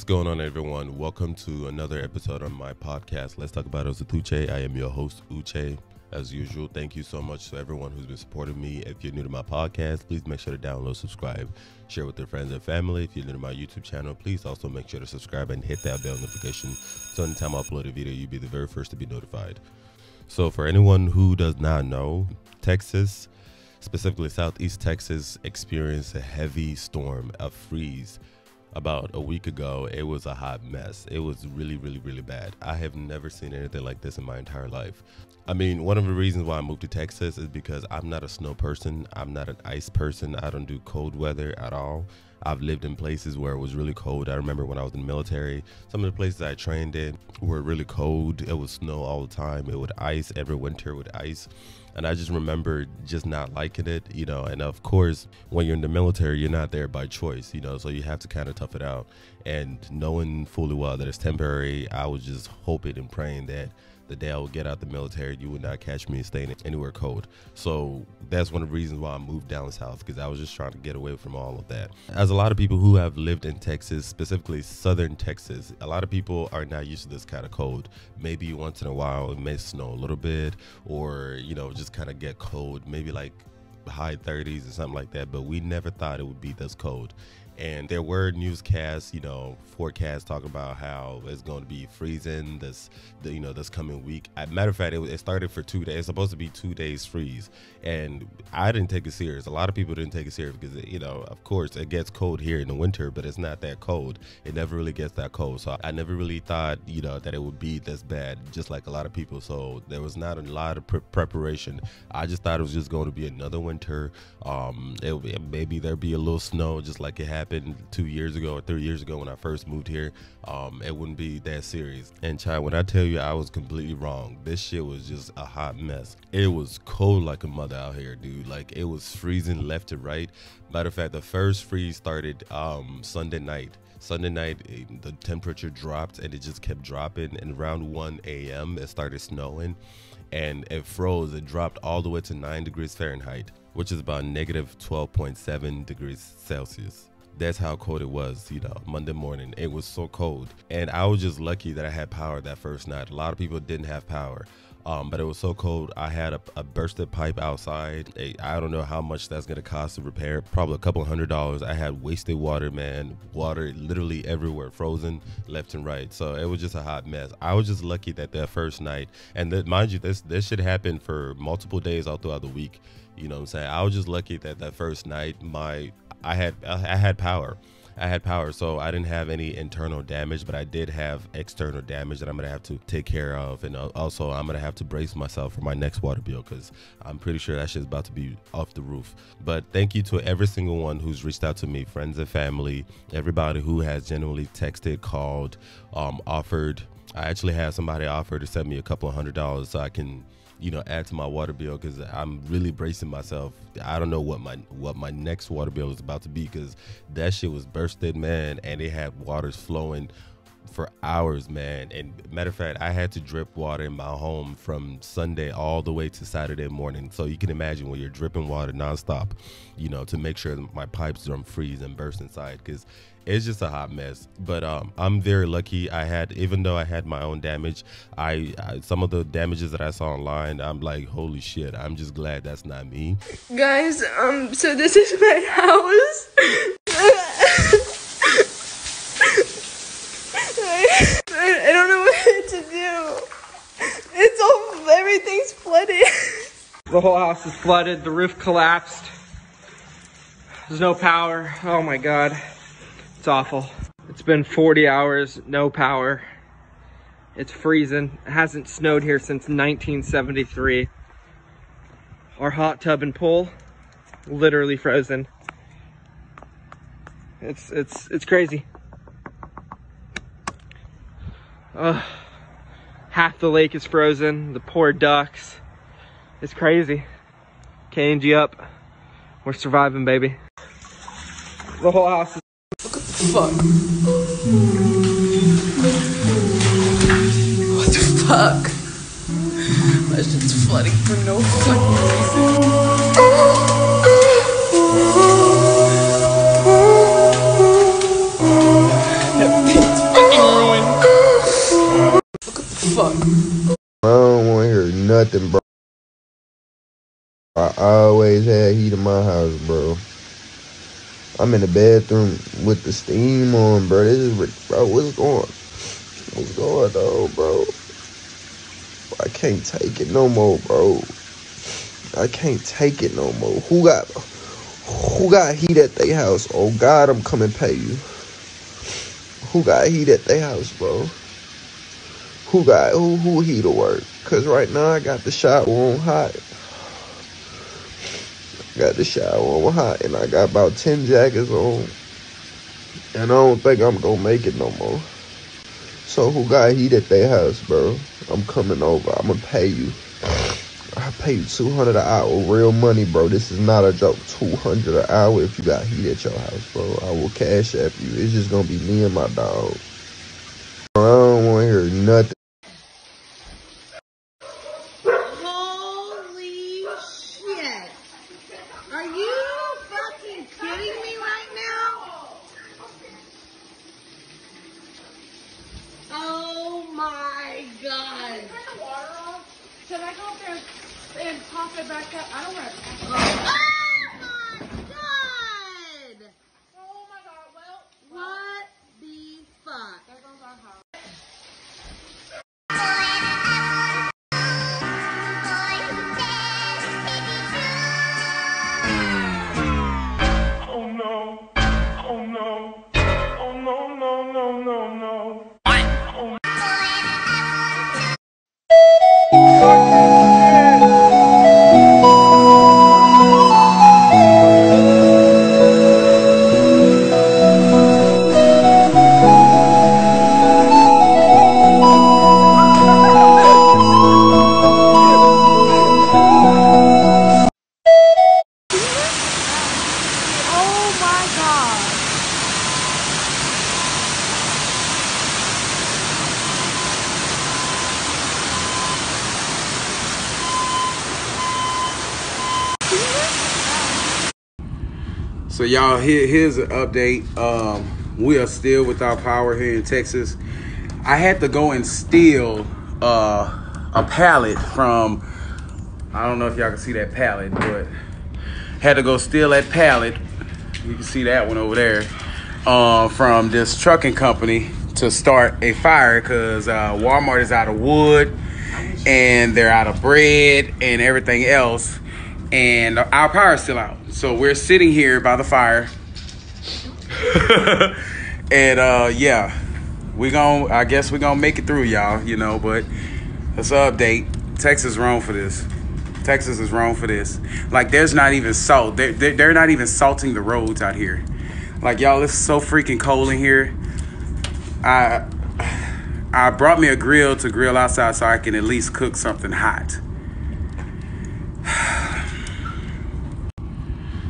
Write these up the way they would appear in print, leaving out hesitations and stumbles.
going on, everyone? Welcome to another episode on my podcast, Let's Talk About Us with Uche. I am your host, Uche. As usual, thank you so much to everyone who's been supporting me. If you're new to my podcast, please make sure to download, subscribe, share with your friends and family. If you're new to my YouTube channel, please also make sure to subscribe and hit that bell notification so anytime I upload a video, you'll be the very first to be notified. So for anyone who does not know, Texas, specifically Southeast Texas, experienced a heavy storm, a freeze. About a week ago, it was a hot mess. It was really bad. I have never seen anything like this in my entire life. I mean, one of the reasons why I moved to Texas is because I'm not a snow person. I'm not an ice person. I don't do cold weather at all. I've lived in places where it was really cold. I remember when I was in the military, some of the places I trained in were really cold. It would snow all the time. It would ice every winter with ice. And I just remember just not liking it, you know, and of course, when you're in the military, you're not there by choice, you know, so you have to kind of tough it out. And knowing fully well that it's temporary, I was just hoping and praying that the day I would get out the military, you would not catch me staying anywhere cold. So that's one of the reasons why I moved down south, because I was just trying to get away from all of that. As a lot of people who have lived in Texas, specifically southern Texas, a lot of people are not used to this kind of cold. Maybe once in a while it may snow a little bit, or, you know, just kind of get cold, maybe like high 30s or something like that, but we never thought it would be this cold. And there were newscasts, you know, forecasts talking about how it's going to be freezing this coming week. As a matter of fact, it started for 2 days. It's supposed to be 2 days freeze. And I didn't take it serious. A lot of people didn't take it serious because, you know, of course it gets cold here in the winter, but it's not that cold. It never really gets that cold. So I never really thought, you know, that it would be this bad, just like a lot of people. So there was not a lot of preparation. I just thought it was just going to be another winter. Maybe there'd be a little snow, just like it happened 2 years ago or 3 years ago when I first moved here. It wouldn't be that serious. And child, when I tell you I was completely wrong, this shit was just a hot mess. It was cold like a mother out here, dude. Like, it was freezing left to right. Matter of fact, the first freeze started Sunday night. The temperature dropped and it just kept dropping, and around 1 a.m. it started snowing and it froze. It dropped all the way to 9 degrees Fahrenheit, which is about negative 12.7 degrees Celsius. That's how cold it was, you know, Monday morning. It was so cold. And I was just lucky that I had power that first night. A lot of people didn't have power. But it was so cold. I had a bursted pipe outside. I don't know how much that's going to cost to repair. Probably a couple $100. I had wasted water, man. Water literally everywhere, frozen left and right. So it was just a hot mess. I was just lucky that first night, and mind you, this shit happened for multiple days all throughout the week. You know what I'm saying? I was just lucky that first night I had power. So I didn't have any internal damage, but I did have external damage that I'm gonna have to take care of, and also I'm gonna have to brace myself for my next water bill, because I'm pretty sure that shit's about to be off the roof. But thank you to every single one who's reached out to me, friends and family, everybody who has genuinely texted, called, offered. I actually had somebody offer to send me a couple $100 so I can, you know, add to my water bill, because I'm really bracing myself. I don't know what my next water bill is about to be, because that shit was bursted, man, and it had waters flowing for hours, man. And matter of fact, I had to drip water in my home from Sunday all the way to Saturday morning. So you can imagine when you're dripping water nonstop, you know, to make sure that my pipes don't freeze and burst inside, because it's just a hot mess. But I'm very lucky. Even though I had my own damage, some of the damages that I saw online, I'm like, holy shit, I'm just glad that's not me. Guys, so this is my house. I don't know what to do. Everything's flooded. The whole house is flooded. The roof collapsed. There's no power. Oh my God. It's awful. It's been 40 hours, no power. It's freezing. It hasn't snowed here since 1973. Our hot tub and pool, literally frozen. It's crazy. Half the lake is frozen. The poor ducks. It's crazy. KNG up. We're surviving, baby. The whole house is... Fuck. What the fuck? My shit's flooding for no fucking reason. Everything's fuck? I don't want to hear nothing, bro. I always had heat in my house, bro. I'm in the bathroom with the steam on, bro. This is, bro, what's going on, bro? I can't take it no more, bro. I can't take it no more. Who got heat at their house? Oh, God, I'm coming pay you. Who got heat at their house, bro? Who heater work? Cause right now I got the shower on hot. And I got about 10 jackets on. And I don't think I'm gonna make it no more. So who got heat at their house, bro? I'm coming over. I'm gonna pay you. I pay you $200 an hour, real money, bro. This is not a joke. $200 an hour if you got heat at your house, bro. I will cash app you. It's just gonna be me and my dog. I don't want to hear nothing. Holy shit. Are you fucking kidding me right now? Oh my god. Turn the water off. Should I go up there and pop it back up? I don't want to. Oh my god. Oh my god. Well, What the fuck? there goes our house. Oh no, oh no, oh no, no, no, no, no. Oh my god. So y'all, here's an update. We are still without power here in Texas. I had to go and steal a pallet from, I don't know if y'all can see that pallet, but had to go steal that pallet. You can see that one over there, from this trucking company to start a fire because Walmart is out of wood and they're out of bread and everything else. And our power is still out. So we're sitting here by the fire. And yeah, I guess we're gonna make it through, y'all, you know, but that's an update. Texas is wrong for this. Texas is wrong for this. Like, there's not even salt. They're not even salting the roads out here. Like, y'all, it's so freaking cold in here. I brought me a grill to grill outside so I can at least cook something hot.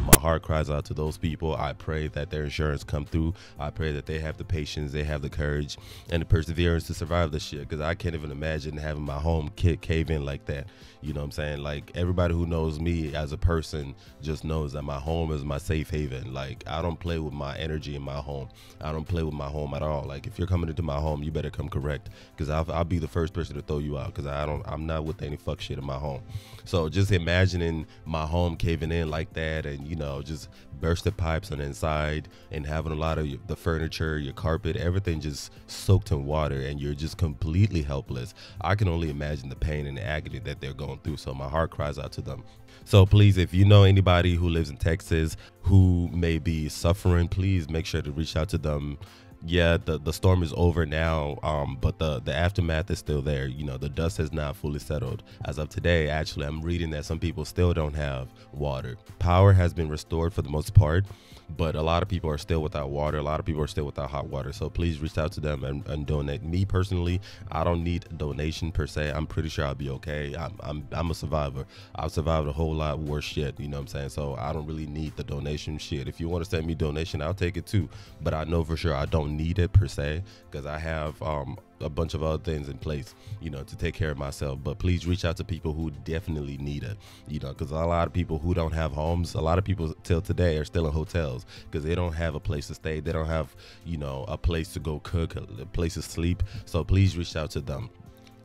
My heart cries out to those people. I pray that their insurance come through. I pray that they have the patience, they have the courage and the perseverance to survive this shit, because I can't even imagine having my home cave in like that. You know what I'm saying? Like, everybody who knows me as a person just knows that my home is my safe haven. Like, I don't play with my energy in my home. I don't play with my home at all. Like, if you're coming into my home, you better come correct, because I'll be the first person to throw you out, because I'm not with any fuck shit in my home. So just imagining my home caving in like that, and, you know, just bursted pipes on the inside, and having a lot of the furniture, your carpet, everything just soaked in water, and you're just completely helpless. I can only imagine the pain and the agony that they're going through. So my heart cries out to them. So please, if you know anybody who lives in Texas who may be suffering, please make sure to reach out to them. Yeah, the storm is over now, but the aftermath is still there. You know, the dust has not fully settled. As of today, actually, I'm reading that some people still don't have water. Power has been restored for the most part, but a lot of people are still without water. A lot of people are still without hot water. So please reach out to them and donate. Me personally, I don't need a donation per se. I'm pretty sure I'll be okay. I'm a survivor. I've survived a whole lot worse shit, you know what I'm saying? So I don't really need the donation shit. If you want to send me donation, I'll take it too. But I know for sure I don't need it per se, because I have a bunch of other things in place, you know, to take care of myself. But please reach out to people who definitely need it, you know, because a lot of people who don't have homes, a lot of people till today are still in hotels because they don't have a place to stay. They don't have, you know, a place to go cook, a place to sleep. So please reach out to them.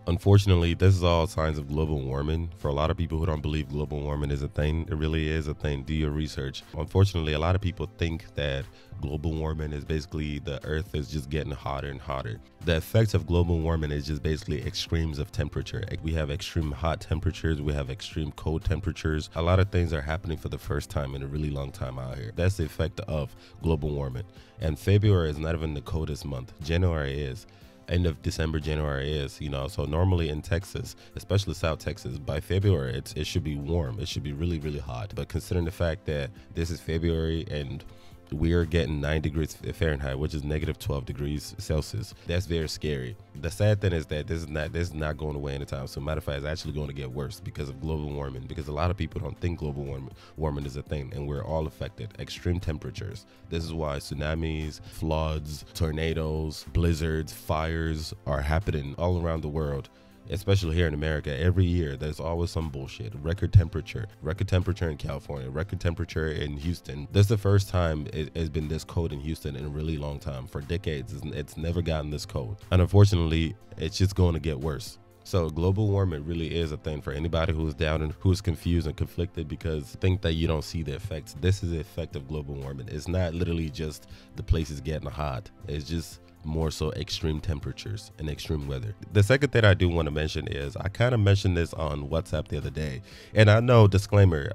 Unfortunately, this is all signs of global warming. For a lot of people who don't believe global warming is a thing, it really is a thing. Do your research. Unfortunately, a lot of people think that global warming is basically the earth is just getting hotter and hotter. The effects of global warming is just basically extremes of temperature. We have extreme hot temperatures, we have extreme cold temperatures. A lot of things are happening for the first time in a really long time out here. That's the effect of global warming. And February is not even the coldest month. January is. End of December, January is, so normally in Texas, especially South Texas, by February it should be warm. It should be really, really hot. But considering the fact that this is February and we're getting 9 degrees Fahrenheit, which is negative 12 degrees Celsius, that's very scary. The sad thing is that this is not going away anytime soon. Matter of fact, it's actually going to get worse because of global warming, because a lot of people don't think global warming is a thing, and we're all affected. Extreme temperatures. This is why tsunamis, floods, tornadoes, blizzards, fires are happening all around the world. Especially here in America, every year there's always some bullshit. Record temperature in California, record temperature in Houston. This is the first time it has been this cold in Houston in a really long time. For decades, it's never gotten this cold. And unfortunately, it's just going to get worse. So global warming really is a thing for anybody who's down and who's confused and conflicted because think that you don't see the effects. This is the effect of global warming. It's not literally just the places getting hot. It's just more so extreme temperatures and extreme weather. The second thing I do want to mention is I kind of mentioned this on WhatsApp the other day, and I know, disclaimer,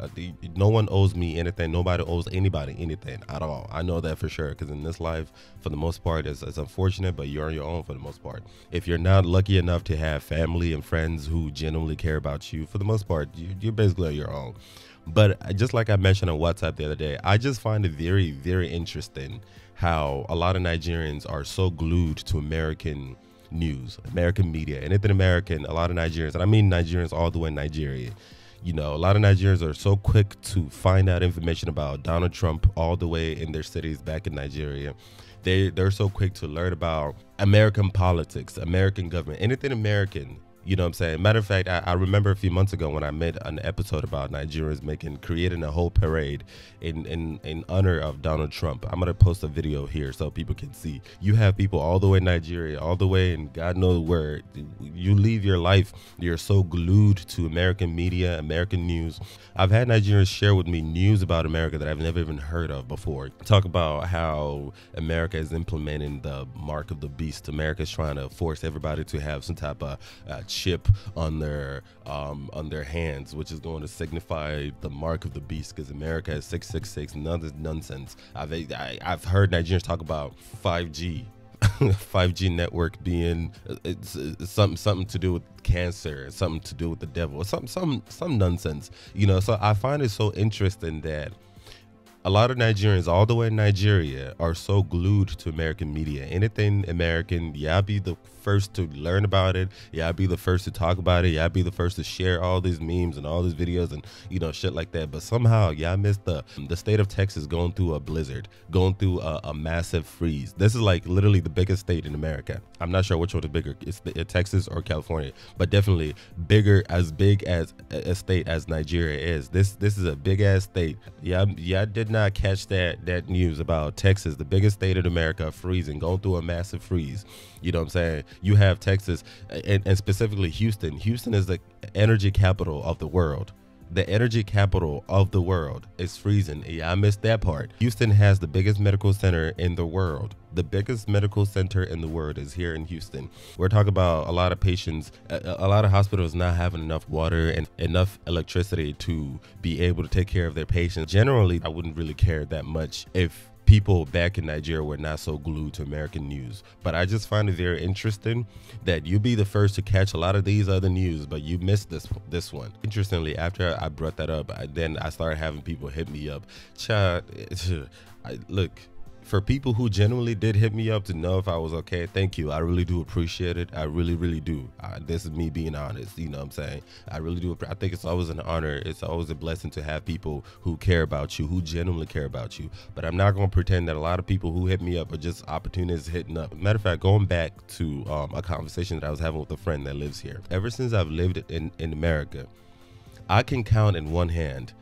no one owes me anything. Nobody owes anybody anything at all. I know that for sure, because in this life, for the most part, it's unfortunate, but you're on your own for the most part. If you're not lucky enough to have family and friends who genuinely care about you, for the most part, you're basically on your own. But just like I mentioned on WhatsApp the other day, I just find it very, very interesting how a lot of Nigerians are so glued to American news, American media, anything American. A lot of Nigerians, and I mean Nigerians all the way in Nigeria, a lot of Nigerians are so quick to find out information about Donald Trump all the way in their cities back in Nigeria. They're so quick to learn about American politics, American government, anything American. You know what I'm saying? Matter of fact, I remember a few months ago when I made an episode about Nigerians creating a whole parade in honor of Donald Trump. I'm going to post a video here so people can see. You have people all the way in Nigeria, all the way in God knows where. You leave your life, you're so glued to American media, American news. I've had Nigerians share with me news about America that I've never even heard of before. Talk about how America is implementing the mark of the beast. America is trying to force everybody to have some type of chip on their hands, which is going to signify the mark of the beast, because America has 666. None of this nonsense. I've heard Nigerians talk about 5G. 5G network being something to do with cancer, something to do with the devil, some nonsense, So I find it so interesting that a lot of Nigerians all the way in Nigeria are so glued to American media. Anything American, I'll be the first to learn about it. I'll be the first to talk about it. I'll be the first to share all these memes and all these videos and, shit like that. But somehow, y'all missed the state of Texas going through a blizzard, going through a massive freeze. This is like literally the biggest state in America. I'm not sure which one is bigger. It's Texas or California, but definitely as big as a state as Nigeria is. This is a big ass state. I did not catch that news about Texas, the biggest state in America, freezing, going through a massive freeze. You know what I'm saying? You have Texas and specifically Houston. Houston is the energy capital of the world. The energy capital of the world is freezing. I missed that part. Houston has the biggest medical center in the world. The biggest medical center in the world is here in Houston. We're talking about a lot of patients, a lot of hospitals not having enough water and enough electricity to be able to take care of their patients. Generally, I wouldn't really care that much if people back in Nigeria were not so glued to American news. But I just find it very interesting that you be the first to catch a lot of these other news, but you missed this one. Interestingly, after I brought that up, then I started having people hit me up. Look, for people who genuinely did hit me up to know if I was okay, thank you. I really do appreciate it. I really, really do. This is me being honest. You know what I'm saying? I really do. I think it's always an honor. It's always a blessing to have people who care about you, who genuinely care about you. But I'm not going to pretend that a lot of people who hit me up are just opportunists hitting up. Matter of fact, going back to a conversation that I was having with a friend that lives here. Ever since I've lived in America, I can count in one hand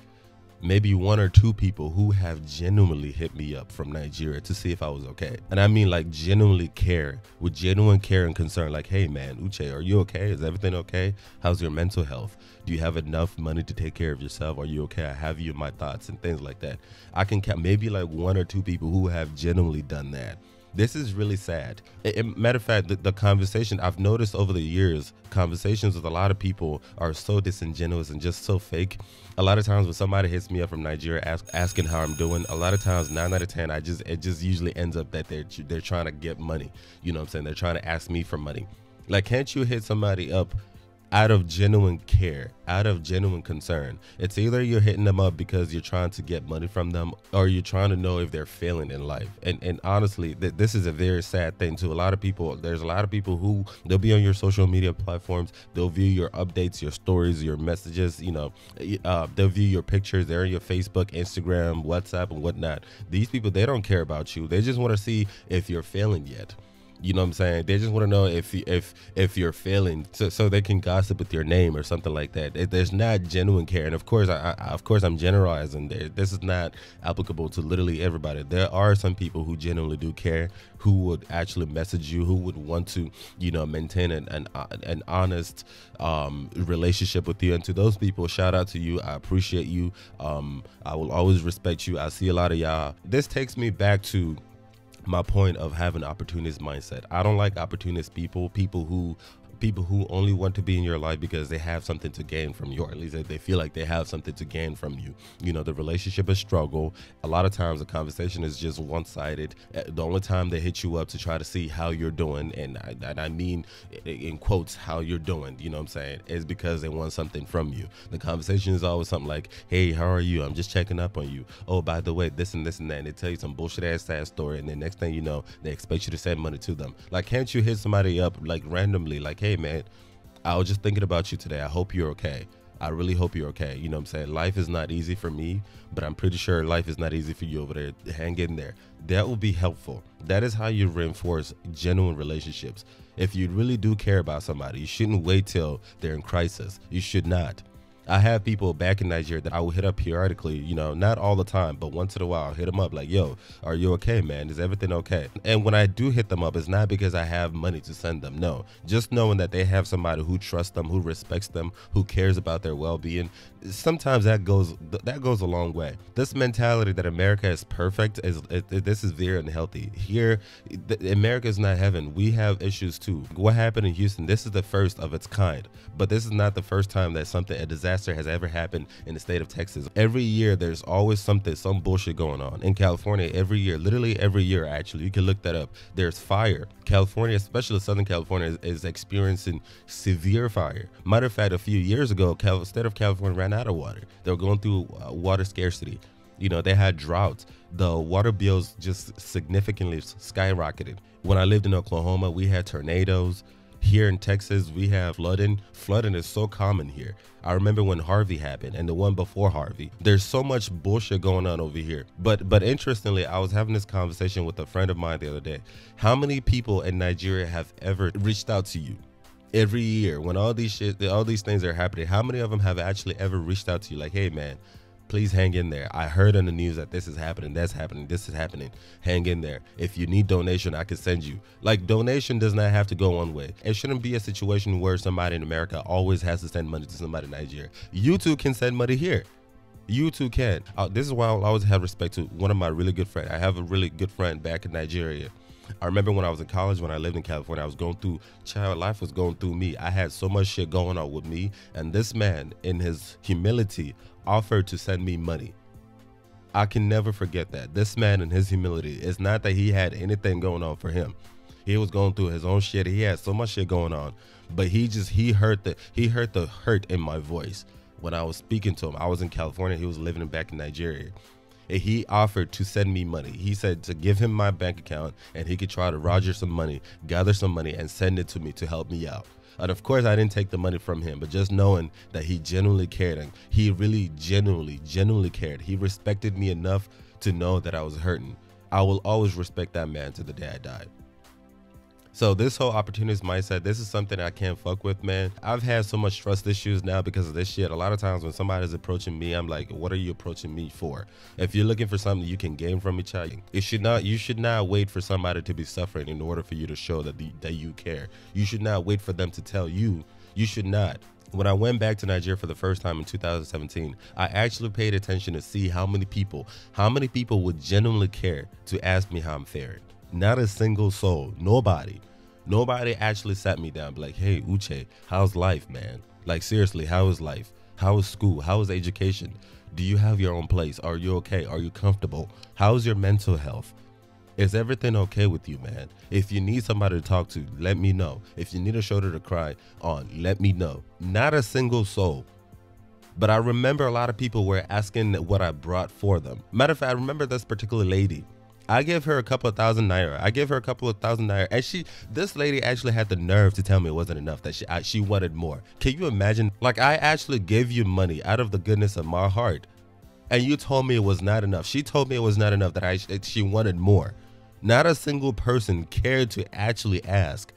maybe 1 or 2 people who have genuinely hit me up from Nigeria to see if I was okay. And I mean like genuinely care, with genuine care and concern, like, hey man, Uche, are you okay? Is everything okay? How's your mental health? Do you have enough money to take care of yourself? Are you okay? I have you in my thoughts and things like that. I can count maybe like 1 or 2 people who have genuinely done that. This is really sad. Matter of fact, the conversation I've noticed over the years, conversations with a lot of people are so disingenuous and just so fake. A lot of times when somebody hits me up from Nigeria asking how I'm doing, a lot of times 9 out of 10, it just usually ends up that they're trying to get money. You know what I'm saying? They're trying to ask me for money. Like, can't you hit somebody up out of genuine care, out of genuine concern? It's either you're hitting them up because you're trying to get money from them, or you're trying to know if they're failing in life. And honestly, this is a very sad thing to a lot of people. There's a lot of people who they'll be on your social media platforms, they'll view your updates, your stories, your messages, you know, they'll view your pictures, they're on your Facebook, Instagram, WhatsApp, and whatnot. These people, they don't care about you. They just want to see if you're failing yet. You know what I'm saying? They just want to know if you're failing, so they can gossip with your name or something like that. There's not genuine care, and of course, I'm generalizing. This is not applicable to literally everybody. There are some people who genuinely do care, who would actually message you, who would want to, you know, maintain an honest relationship with you. And to those people, shout out to you. I appreciate you. I will always respect you. I see a lot of y'all. This takes me back to my point of having an opportunist mindset. I don't like opportunist people who only want to be in your life because they have something to gain from you, or at least they feel like they have something to gain from you. You know, the relationship is struggle. A lot of times the conversation is just one-sided. The only time they hit you up to try to see how you're doing, and I mean in quotes how you're doing, you know what I'm saying, is because they want something from you. The conversation is always something like, hey, how are you? I'm just checking up on you. Oh, by the way, this and this and that. And they tell you some bullshit ass sad story, and then next thing you know, they expect you to send money to them. Like, can't you hit somebody up like randomly, like, hey man, I was just thinking about you today. I hope you're okay. I really hope you're okay. You know what I'm saying? Life is not easy for me, but I'm pretty sure life is not easy for you over there. Hang in there. That will be helpful. That is how you reinforce genuine relationships. If you really do care about somebody, you shouldn't wait till they're in crisis. You should not. I have people back in Nigeria that I will hit up periodically, you know, not all the time, but once in a while, I'll hit them up like, yo, are you okay, man? Is everything okay? And when I do hit them up, it's not because I have money to send them. No, just knowing that they have somebody who trusts them, who respects them, who cares about their well-being. Sometimes that goes a long way. This mentality that America is perfect this is very unhealthy. Here, America is not heaven. We have issues too. What happened in Houston? This is the first of its kind, but this is not the first time that a disaster has ever happened in the state of Texas. Every year, there's always some bullshit going on. In California, every year, literally every year, actually, you can look that up. There's fire. California, especially Southern California, is experiencing severe fire. Matter of fact, a few years ago, the state of California ran out of water. They were going through water scarcity. You know, they had droughts. The water bills just significantly skyrocketed. When I lived in Oklahoma, we had tornadoes. Here in Texas, we have flooding. Flooding is so common here. I remember when Harvey happened and the one before Harvey. There's so much bullshit going on over here. But interestingly, I was having this conversation with a friend of mine the other day. How many people in Nigeria have ever reached out to you? Every year, when all these things are happening, how many of them have actually ever reached out to you like, hey man, please hang in there. I heard on the news that this is happening, that's happening, this is happening. Hang in there. If you need donation, I can send you. Like, donation does not have to go one way. It shouldn't be a situation where somebody in America always has to send money to somebody in Nigeria. You too can send money here. You too can. This is why I'll always have respect to one of my really good friends. I have a really good friend back in Nigeria. I remember when I was in college, when I lived in California, I was going through, life was going through me. I had so much shit going on with me. And this man, in his humility, offered to send me money. I can never forget that. This man, in his humility, it's not that he had anything going on for him. He was going through his own shit. He had so much shit going on, but he heard the hurt in my voice when I was speaking to him. I was in California. He was living back in Nigeria. And he offered to send me money. He said to give him my bank account and he could try to roger some money, gather some money, and send it to me to help me out. And of course, I didn't take the money from him, but just knowing that he genuinely cared, and he really genuinely cared. He respected me enough to know that I was hurting. I will always respect that man to the day I die. So this whole opportunist mindset, this is something I can't fuck with, man. I've had so much trust issues now because of this shit. A lot of times when somebody's approaching me, I'm like, what are you approaching me for? If you're looking for something you can gain from each other, you should not wait for somebody to be suffering in order for you to show that you care. You should not wait for them to tell you. You should not. When I went back to Nigeria for the first time in 2017, I actually paid attention to see how many people would genuinely care to ask me how I'm faring. Not a single soul. Nobody actually sat me down, like, hey, Uche, how's life, man? Like, seriously, how is life? How is school? How is education? Do you have your own place? Are you okay? Are you comfortable? How's your mental health? Is everything okay with you, man? If you need somebody to talk to, let me know. If you need a shoulder to cry on, let me know. Not a single soul. But I remember a lot of people were asking what I brought for them. Matter of fact, I remember this particular lady. I gave her a couple of thousand naira. And this lady actually had the nerve to tell me it wasn't enough, that she wanted more. Can you imagine? Like, I actually gave you money out of the goodness of my heart, and you told me it was not enough. She told me it was not enough, that she wanted more. Not a single person cared to actually ask,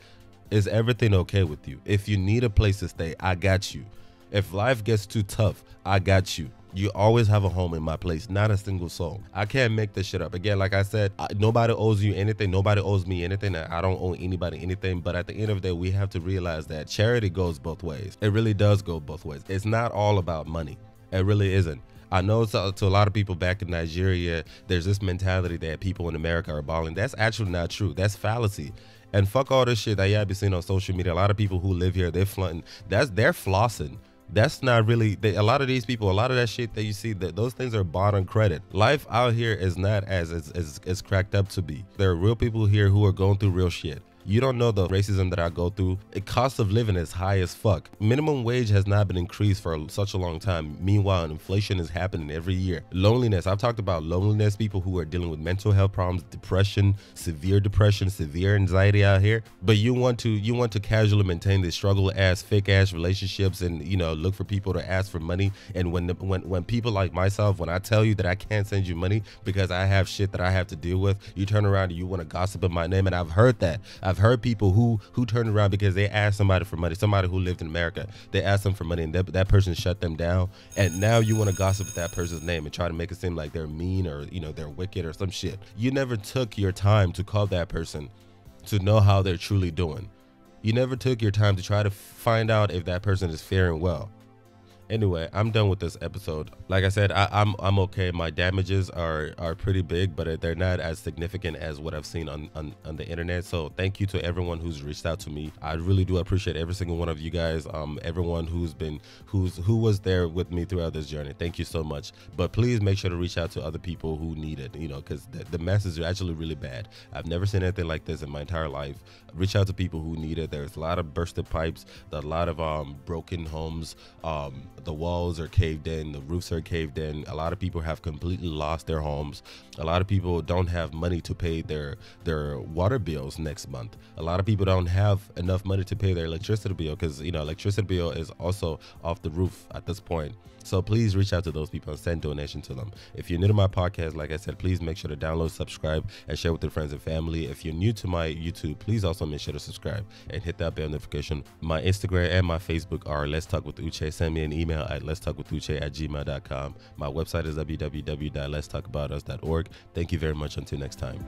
is everything okay with you? If you need a place to stay, I got you. If life gets too tough, I got you. You always have a home in my place. Not a single soul. I can't make this shit up. Again, like I said, nobody owes you anything. Nobody owes me anything. I don't owe anybody anything. But at the end of the day, we have to realize that charity goes both ways. It really does go both ways. It's not all about money. It really isn't. I know to a lot of people back in Nigeria, there's this mentality that people in America are balling. That's actually not true. That's fallacy. And fuck all this shit that y'all be seeing on social media. A lot of people who live here, they're flaunting. They're flossing. That's not really, a lot of these people, a lot of that shit that you see, those things are bought on credit. Life out here is not as cracked up to be. There are real people here who are going through real shit. You don't know the racism that I go through. The cost of living is high as fuck. Minimum wage has not been increased for such a long time. Meanwhile, inflation is happening every year. Loneliness. I've talked about loneliness, people who are dealing with mental health problems, depression, severe anxiety out here. But you want to casually maintain these fake ass relationships and, you know, look for people to ask for money. And when people like myself, when I tell you that I can't send you money because I have shit that I have to deal with, you turn around and you want to gossip in my name. And I've heard that. I've heard people who turned around because they asked somebody for money, somebody who lived in America. They asked them for money and that person shut them down. And now you want to gossip with that person's name and try to make it seem like they're mean or, you know, they're wicked or some shit. You never took your time to call that person to know how they're truly doing. You never took your time to try to find out if that person is faring well. Anyway, I'm done with this episode. Like I said, I'm okay. My damages are pretty big, but they're not as significant as what I've seen on the internet. So thank you to everyone who's reached out to me. I really do appreciate every single one of you guys. Everyone who was there with me throughout this journey. Thank you so much. But please make sure to reach out to other people who need it. You know, because the message is actually really bad. I've never seen anything like this in my entire life. Reach out to people who need it. There's a lot of bursted pipes, a lot of broken homes. The walls are caved in, the roofs are caved in. A lot of people have completely lost their homes. A lot of people don't have money to pay their water bills next month. A lot of people don't have enough money to pay their electricity bill because, you know, electricity bill is also off the roof at this point. So please reach out to those people and send donation to them. If you're new to my podcast, like I said, please make sure to download, subscribe, and share with your friends and family. If you're new to my YouTube, please also make sure to subscribe and hit that bell notification. My Instagram and my Facebook are Let's Talk with Uche. Send me an email at letstalkwithuche@gmail.com. My website is www.letstalkaboutus.org. Thank you very much. Until next time.